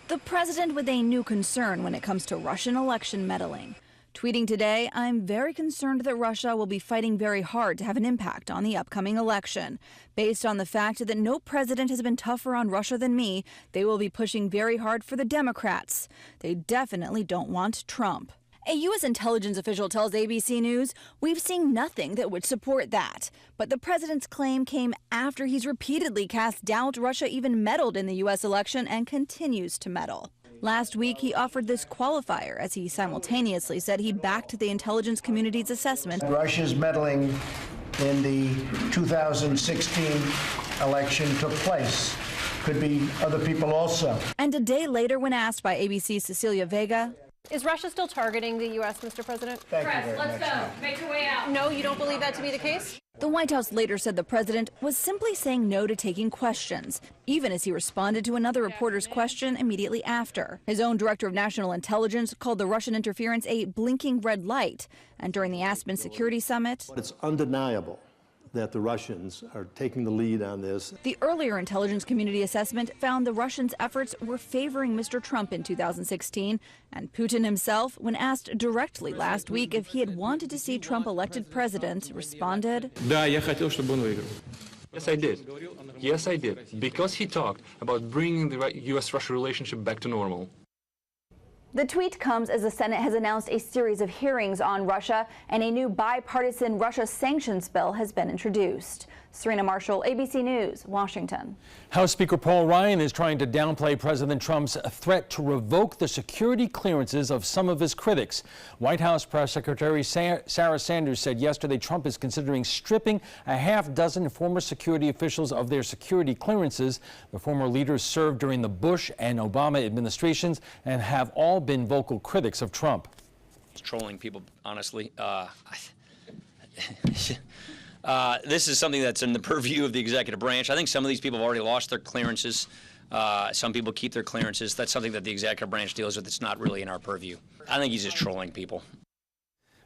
The president with a new concern when it comes to Russian election meddling. Tweeting today, "I'm very concerned that Russia will be fighting very hard to have an impact on the upcoming election. Based on the fact that no president has been tougher on Russia than me, they will be pushing very hard for the Democrats. They definitely don't want Trump." A U.S. intelligence official tells ABC News, "We've seen nothing that would support that." But the president's claim came after he's repeatedly cast doubt Russia even meddled in the U.S. election and continues to meddle. Last week, he offered this qualifier as he simultaneously said he backed the intelligence community's assessment. Russia's meddling in the 2016 election took place. Could be other people also. And a day later, when asked by ABC's Cecilia Vega, "Is Russia still targeting the U.S., Mr. President?" Press, let's go. Make your way out. No, you don't believe that to be the case? the White House later said the president was simply saying no to taking questions, even as he responded to another reporter's question immediately after. His own director of national intelligence called the Russian interference a blinking red light. And during the Aspen Security Summit, it's undeniable that the Russians are taking the lead on this. The earlier intelligence community assessment found the Russians' efforts were favoring Mr. Trump in 2016, and Putin himself, when asked directly last week if he had wanted to see Trump elected president, responded, "Да, я хотел, чтобы он выиграл." Yes, I did. Yes, I did. Because he talked about bringing the U.S.-Russia relationship back to normal. The tweet comes as the Senate has announced a series of hearings on Russia, and a new bipartisan Russia sanctions bill has been introduced. Serena Marshall, ABC News, Washington. House Speaker Paul Ryan is trying to downplay President Trump's threat to revoke the security clearances of some of his critics. White House Press Secretary Sarah Sanders said yesterday Trump is considering stripping a half-dozen former security officials of their security clearances. The former leaders served during the Bush and Obama administrations and have all been vocal critics of Trump. It's trolling people, honestly. This is something that's in the purview of the executive branch. I think some of these people have already lost their clearances. Some people keep their clearances. That's something that the executive branch deals with. It's not really in our purview. I think he's just trolling people.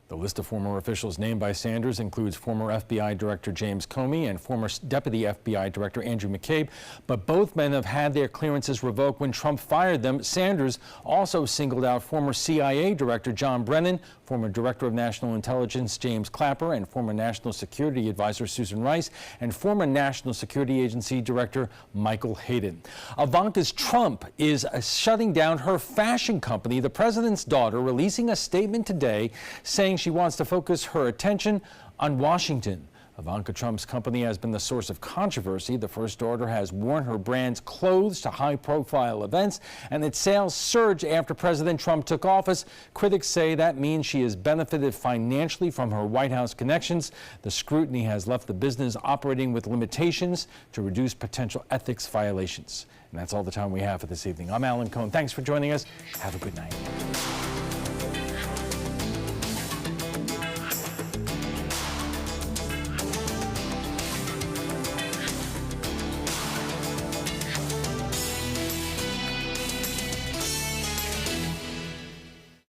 The list of former officials named by Sanders includes former FBI Director James Comey and former Deputy FBI Director Andrew McCabe, but both men have had their clearances revoked when Trump fired them. Sanders also singled out former CIA Director John Brennan, former Director of National Intelligence James Clapper, and former National Security Advisor Susan Rice, and former National Security Agency Director Michael Hayden. Ivanka Trump is shutting down her fashion company, the president's daughter, releasing a statement today saying she wants to focus her attention on Washington. Ivanka Trump's company has been the source of controversy. The first daughter has worn her brand's clothes to high-profile events, and its sales surged after President Trump took office. Critics say that means she has benefited financially from her White House connections. The scrutiny has left the business operating with limitations to reduce potential ethics violations. And that's all the time we have for this evening. I'm Alan Cohn. Thanks for joining us. Have a good night.